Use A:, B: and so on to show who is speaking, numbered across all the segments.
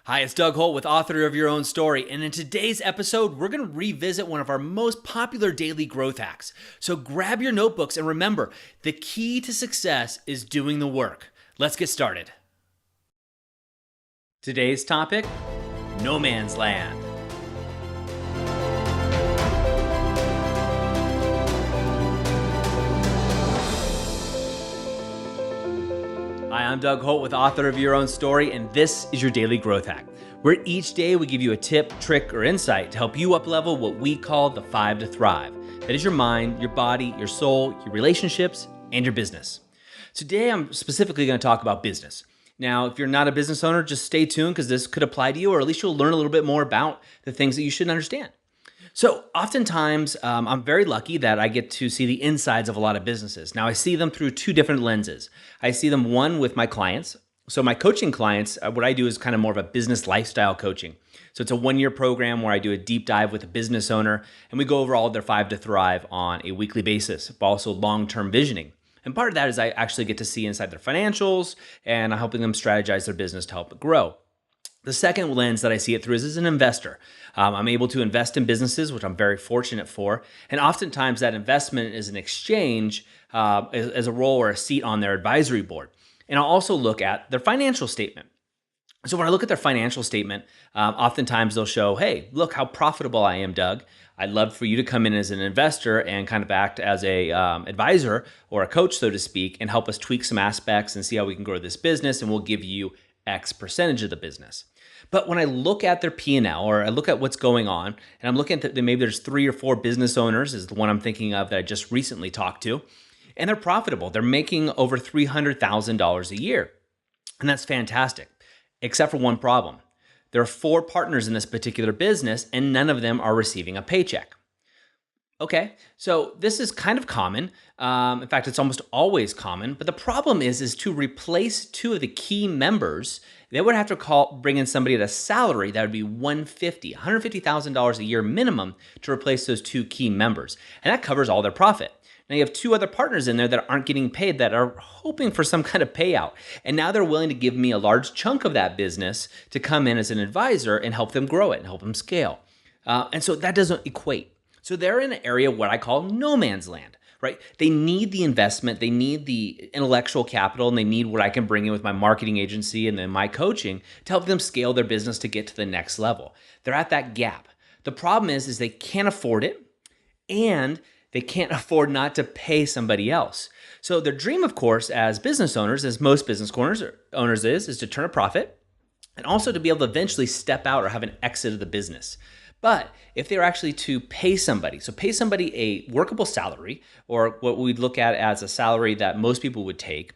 A: Hi, it's Doug Holt with Author of Your Own Story, and in today's episode, we're going to revisit one of our most popular daily growth hacks. So grab your notebooks and remember, the key to success is doing the work. Let's get started. Today's topic, no man's land. Hi, I'm Doug Holt with Author of Your Own Story, and this is your daily growth hack, where each day we give you a tip, trick, or insight to help you uplevel what we call the 5 to thrive. That is your mind, your body, your soul, your relationships, and your business. Today, I'm specifically going to talk about business. Now, if you're not a business owner, just stay tuned because this could apply to you, or at least you'll learn a little bit more about the things that you should understand. So oftentimes, I'm very lucky that I get to see the insides of a lot of businesses. Now, I see them through two different lenses. I see them, one, with my clients. So my coaching clients, what I do is kind of more of a business lifestyle coaching. So it's a one-year program where I do a deep dive with a business owner, and we go over all of their 5 to thrive on a weekly basis, but also long-term visioning. And part of that is I actually get to see inside their financials, and I'm helping them strategize their business to help it grow. The second lens that I see it through is as an investor. I'm able to invest in businesses, which I'm very fortunate for. And oftentimes that investment is an exchange as a role or a seat on their advisory board. And I'll also look at their financial statement. So when I look at their financial statement, oftentimes they'll show, hey, look how profitable I am, Doug. I'd love for you to come in as an investor and kind of act as a advisor or a coach, so to speak, and help us tweak some aspects and see how we can grow this business, and we'll give you X percentage of the business. But when I look at their P&L, or I look at what's going on, and I'm looking at maybe there's 3 or 4 business owners is the one I'm thinking of that I just recently talked to, and they're profitable. They're making over $300,000 a year, and that's fantastic, except for one problem. There are 4 partners in this particular business, and none of them are receiving a paycheck. Okay, so this is kind of common. In fact, it's almost always common. But the problem is to replace 2 of the key members, they would have to bring in somebody at a salary that would be $150,000 a year minimum to replace those 2 key members. And that covers all their profit. Now you have 2 other partners in there that aren't getting paid that are hoping for some kind of payout. And now they're willing to give me a large chunk of that business to come in as an advisor and help them grow it and help them scale. And so that doesn't equate. So they're in an area what I call no man's land, right? They need the investment, they need the intellectual capital, and they need what I can bring in with my marketing agency and then my coaching to help them scale their business to get to the next level. They're at that gap. The problem is they can't afford it, and they can't afford not to pay somebody else. So their dream, of course, as business owners, as most business owners is to turn a profit and also to be able to eventually step out or have an exit of the business. But if they're actually to pay somebody, so pay somebody a workable salary, or what we'd look at as a salary that most people would take,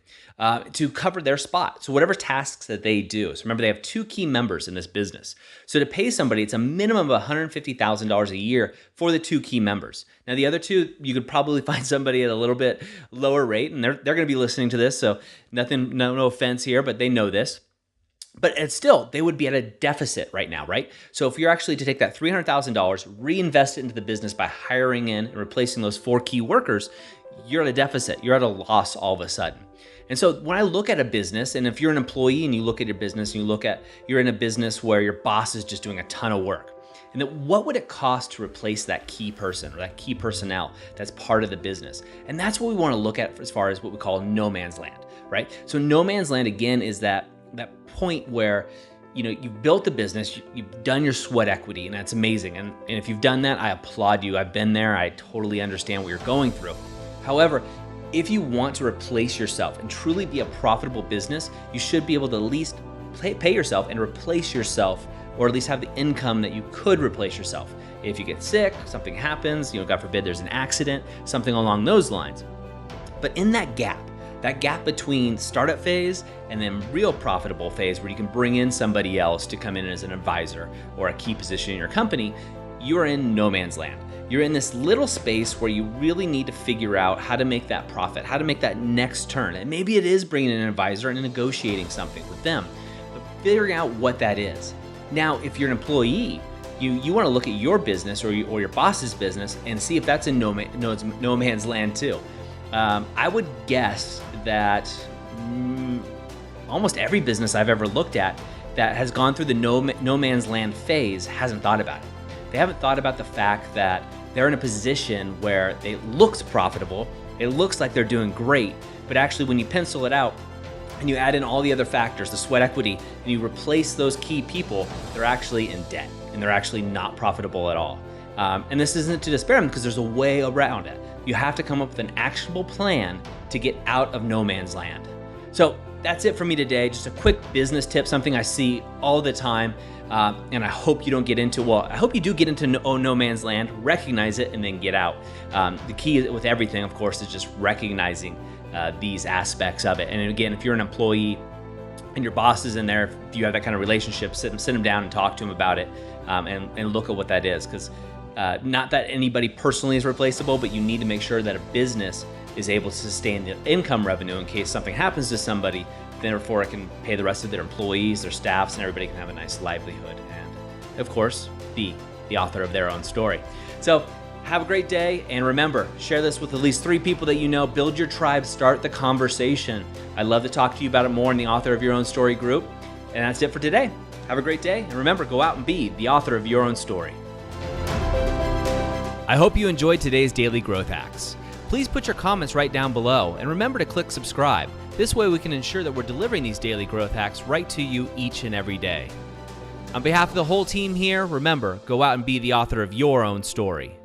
A: to cover their spot. So whatever tasks that they do. So remember, they have 2 key members in this business. So to pay somebody, it's a minimum of $150,000 a year for the 2 key members. Now the other 2, you could probably find somebody at a little bit lower rate, and they're going to be listening to this, so no offense here, but they know this. But it's still, they would be at a deficit right now, right? So if you're actually to take that $300,000, reinvest it into the business by hiring in and replacing those 4 key workers, you're at a deficit. You're at a loss all of a sudden. And so when I look at a business, and if you're an employee and you look at your business and you're in a business where your boss is just doing a ton of work, and that what would it cost to replace that key person or that key personnel that's part of the business? And that's what we want to look at as far as what we call no man's land, right? So no man's land, again, is that point where you've built the business, you've done your sweat equity, and that's amazing. And if you've done that, I applaud you. I've been there. I totally understand what you're going through. However, if you want to replace yourself and truly be a profitable business, you should be able to at least pay yourself and replace yourself, or at least have the income that you could replace yourself. If you get sick, something happens, God forbid there's an accident, something along those lines. But in that gap between startup phase and then real profitable phase where you can bring in somebody else to come in as an advisor or a key position in your company, you're in no man's land. You're in this little space where you really need to figure out how to make that profit, how to make that next turn. And maybe it is bringing in an advisor and negotiating something with them, but figuring out what that is. Now, if you're an employee, you want to look at your business or your boss's business and see if that's in no man's land too. I would guess that almost every business I've ever looked at, that has gone through the no man's land phase hasn't thought about it. They haven't thought about the fact that they're in a position where it looks profitable, it looks like they're doing great, but actually when you pencil it out and you add in all the other factors, the sweat equity, and you replace those key people, they're actually in debt and they're actually not profitable at all. And this isn't to despair them, because there's a way around it. You have to come up with an actionable plan to get out of no man's land. So that's it for me today. Just a quick business tip, something I see all the time. And I hope you don't get into, I hope you do get into no man's land, recognize it, and then get out. The key with everything, of course, is just recognizing these aspects of it. And again, if you're an employee and your boss is in there, if you have that kind of relationship, sit them down and talk to them about it, and look at what that is. Because not that anybody personally is replaceable, but you need to make sure that a business is able to sustain the income revenue in case something happens to somebody. Therefore, it can pay the rest of their employees, their staffs, and everybody can have a nice livelihood. And of course, be the author of their own story. So have a great day. And remember, share this with at least 3 people that you know. Build your tribe, start the conversation. I'd love to talk to you about it more in the Author of Your Own Story group. And that's it for today. Have a great day. And remember, go out and be the author of your own story. I hope you enjoyed today's Daily Growth Hacks. Please put your comments right down below, and remember to click subscribe. This way we can ensure that we're delivering these daily growth hacks right to you each and every day. On behalf of the whole team here, remember, go out and be the author of your own story.